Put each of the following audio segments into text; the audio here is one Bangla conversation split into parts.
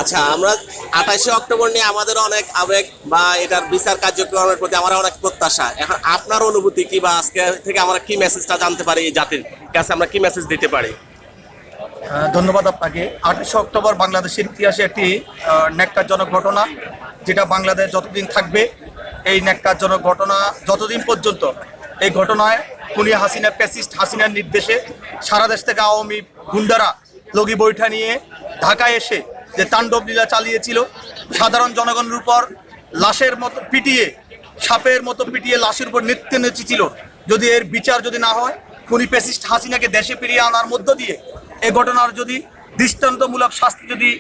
আচ্ছা, আমরা 28শে অক্টোবর নিয়ে আমাদের অনেক আবেগ বা এটার বিচার কার্যক্রমের প্রতি আমার অনেক প্রত্যাশা। এখন আপনার অনুভূতি কি, বা আজকে থেকে আমরা কি মেসেজটা জানতে পারি, এই জাতির কাছে আমরা কি মেসেজ দিতে পারি? ধন্যবাদ আপনাকে। 28শে অক্টোবর বাংলাদেশের ইতিহাসে একটি ন্যাক্কারজনক ঘটনা, যেটা বাংলাদেশ যতদিন থাকবে এই ন্যাক্কারজনক ঘটনা যতদিন পর্যন্ত এই ঘটনায় খুনি হাসিনা, প্যাসিস্ট হাসিনার নির্দেশে সারা দেশ থেকে আওয়ামী গুন্ডারা লগি বৈঠা নিয়ে ঢাকায় এসে যে তাণ্ডব লীলা চালিয়েছিল, সাধারণ জনগণের উপর লাশের মতো পিটিয়ে, সাপের মতো পিটিয়ে লাশের উপর নৃত্য নেচেছিল, যদি এর বিচার যদি না হয়, খুনি প্যাসিস্ট হাসিনাকে দেশে ফিরিয়ে আনার মধ্য দিয়ে এই ঘটনার যদি দৃষ্টান্তমূলক শাস্তি যদি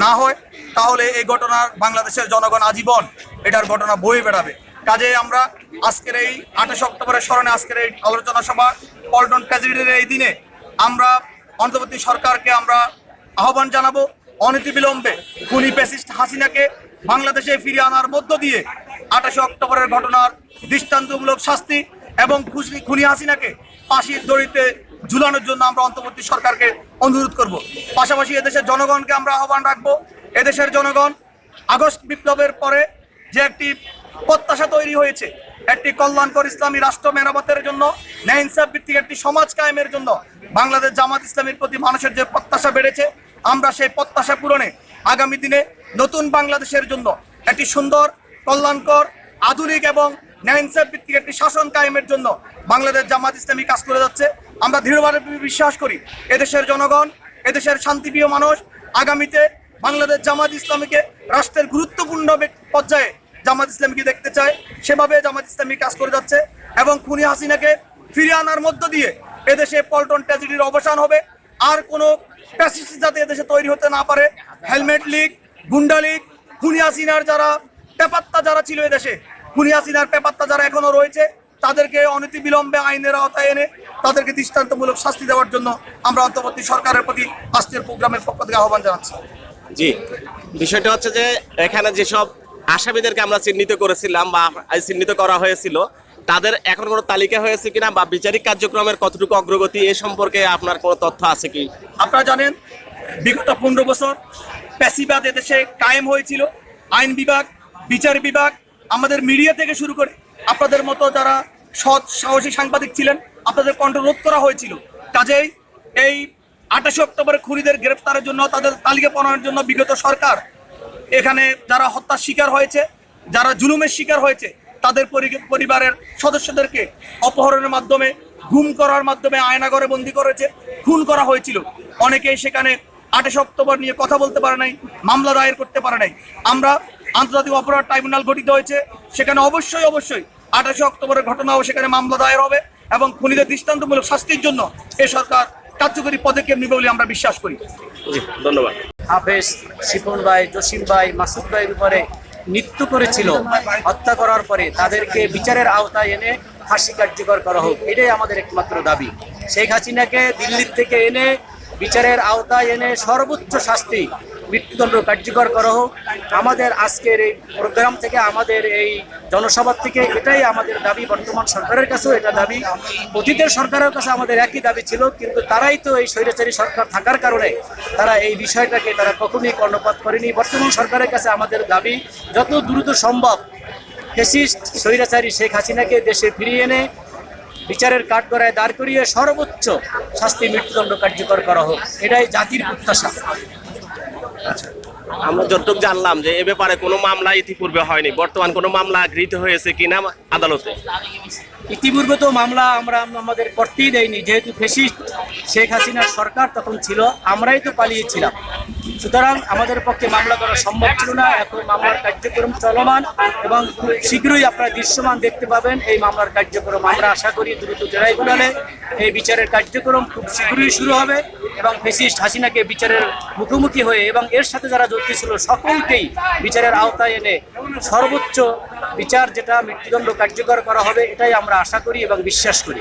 না হয়, তাহলে এই ঘটনার বাংলাদেশের জনগণ আজীবন এটার ঘটনা বয়ে বেড়াবে। কাজে আমরা আজকের এই 28শে অক্টোবরের স্মরণে আজকের এই আলোচনা সভা, পল্টন ট্র্যাজেডির এই দিনে আমরা অন্তর্বর্তী সরকারকে আমরা আহ্বান জানাবো, অনতিবিলম্বে খুনি প্যাসিস্ট হাসিনাকে বাংলাদেশে ফিরিয়ে আনার মধ্য দিয়ে 28শে অক্টোবরের ঘটনার দৃষ্টান্তমূলক শাস্তি এবং খুনি হাসিনাকে ফাঁসির দড়িতে ঝুলানোর জন্য আমরা অন্তর্বর্তী সরকারকে অনুরোধ করব। পাশাপাশি এদেশের জনগণকে আমরা আহ্বান রাখবো, এদেশের জনগণ আগস্ট বিপ্লবের পরে যে একটি প্রত্যাশা তৈরি হয়েছে, একটি কল্যাণকর ইসলামী রাষ্ট্র মেরামতের জন্য, ন্যায় ইনসাফ ভিত্তিক একটি সমাজ কায়েমের জন্য বাংলাদেশ জামাত ইসলামীর প্রতি মানুষের যে প্রত্যাশা বেড়েছে, আমরা সেই প্রত্যাশা পূরণে আগামী দিনে নতুন বাংলাদেশের জন্য একটি সুন্দর, কল্যাণকর, আধুনিক এবং ন্যায় ইনসাফ ভিত্তিক একটি শাসন কায়েমের জন্য বাংলাদেশ জামাত ইসলামী কাজ করে যাচ্ছে। আমরা দৃঢ়ভাবে বিশ্বাস করি এদেশের জনগণ, এদেশের শান্তিপ্রিয় মানুষ আগামীতে বাংলাদেশ জামাত ইসলামীকে রাষ্ট্রের গুরুত্বপূর্ণ পর্যায়ে জামাত ইসলামীকে দেখতে চায়, সেভাবে জামাত ইসলামী কাজ করে যাচ্ছে এবং খুনি হাসিনাকে ফিরিয়ে আনার মধ্য দিয়ে এদেশে পল্টন ট্র্যাজেডির অবসান হবে। আর কোনো প্যাসিস্ট যাতে এদেশে তৈরি হতে না পারে, হেলমেট লীগ, গুন্ডা লীগ, খুনি হাসিনার যারা পেপাত্তা যারা ছিল এদেশে, খুনি হাসিনার পেপাত্তা যারা এখনো রয়েছে, তাদেরকে অনতিবিলম্বে আইনের আওতায় এনে তাদেরকে দৃষ্টান্তমূলক শাস্তি দেওয়ার জন্য আমরা অন্তর্বর্তী সরকারের প্রতি আজকের প্রোগ্রামের পক্ষ থেকে আহ্বান জানাচ্ছি। জি, বিষয়টা হচ্ছে যে এখানে যেসব আসামিদেরকে আমরা চিহ্নিত করেছিলাম বা চিহ্নিত করা হয়েছিল, তাদের এখন কোনো তালিকা হয়েছে কিনা বা বিচারিক কার্যক্রমের কতটুকু অগ্রগতি, এ সম্পর্কে আপনার কোনো তথ্য আছে কি? আপনারা জানেন বিগত 15 বছর প্যাসিবাদ এদেশে কায়েম হয়েছিল। আইন বিভাগ, বিচার বিভাগ, আমাদের মিডিয়া থেকে শুরু করে আপনাদের মতো যারা সৎ সাহসী সাংবাদিক ছিলেন, আপনাদের কণ্ঠ রোধ করা হয়েছিল। কাজেই এই 28শে অক্টোবরে খুনিদের গ্রেফতারের জন্য, তাদের তালিকা প্রণয়নের জন্য বিগত সরকার এখানে যারা হত্যার শিকার হয়েছে, যারা জুলুমের শিকার হয়েছে, তাদের পরিবারের সদস্যদেরকে অপহরণের মাধ্যমে, গুম করার মাধ্যমে আয়নাঘরে বন্দি করেছে, খুন করা হয়েছিল। অনেকেই সেখানে 28শে অক্টোবর নিয়ে কথা বলতে পারে নাই, মামলা দায়ের করতে পারে নাই। আমরা আন্তর্জাতিক অপরাধ ট্রাইব্যুনাল গঠিত হয়েছে, সেখানে অবশ্যই 28শে অক্টোবরের ঘটনাও সেখানে মামলা দায়ের হবে এবং খুনিদের দৃষ্টান্তমূলক শাস্তির জন্য এ সরকার কার্যকরী পদক্ষেপ নেবে বলে আমরা বিশ্বাস করি। ধন্যবাদ। হাফেজ, শিপন ভাই, জসিম ভাই, মাসুদ ভাইয়ের উপরে নৃত্য করেছিল, হত্যা করার পরে তাদেরকে বিচারের আওতায় এনে ফাঁসি কার্যকর করা হোক, এটাই আমাদের একমাত্র দাবি। শেখ হাসিনাকে দিল্লির থেকে এনে বিচারের আওতায় এনে সর্বোচ্চ শাস্তি, মৃত্যুদণ্ড কার্যকর করা হোক। আমাদের আজকের এই প্রোগ্রাম থেকে, আমাদের এই জনসভা থেকে এটাই আমাদের দাবি। বর্তমান সরকারের কাছেও এটা দাবি, অতীতের সরকারের কাছে আমাদের একই দাবি ছিল, কিন্তু তারাই তো এই স্বৈরাচারী সরকার থাকার কারণে তারা এই বিষয়টাকে তারা কখনোই কর্ণপাত করেনি। বর্তমান সরকারের কাছে আমাদের দাবি, যত দ্রুত সম্ভব ফ্যাসিস্ট স্বৈরাচারী শেখ হাসিনাকে দেশে ফিরিয়ে এনে বিচারের কাঠগড়ায় দাঁড় করিয়ে সর্বোচ্চ শাস্তি, মৃত্যুদণ্ড কার্যকর করা হোক, এটাই জাতির প্রত্যাশা। আমরা যতটুকু জানলাম যে এ ব্যাপারে কোনো মামলা ইতিপূর্বে হয়নি, বর্তমান কোনো মামলা গৃহীত হয়েছে কিনা আদালতে? ইতিপূর্বে তো মামলা আমরা আমাদের করতেই দেয়নি, যেহেতু ফ্যাসিস্ট শেখ হাসিনার সরকার তখন ছিল, আমরাই তো পালিয়েছিলাম। সুতরাং আমাদের পক্ষে মামলা করা সম্ভব ছিল না। এখন মামলার কার্যক্রম চলমান এবং খুব শীঘ্রই আপনারা দৃশ্যমান দেখতে পাবেন এই মামলার কার্যক্রম। আমরা আশা করি দ্রুত ট্রাইব্যুনালে এই বিচারের কার্যক্রম খুব শীঘ্রই শুরু হবে এবং ফ্যাসিস্ট হাসিনাকে বিচারের মুখোমুখি হয়ে এবং এর সাথে যারা জড়িত ছিল সকলকেই বিচারের আওতায় এনে সর্বোচ্চ বিচার, যেটা মৃত্যুদণ্ড কার্যকর করা হবে, এটাই আমরা আশা করি এবং বিশ্বাস করি।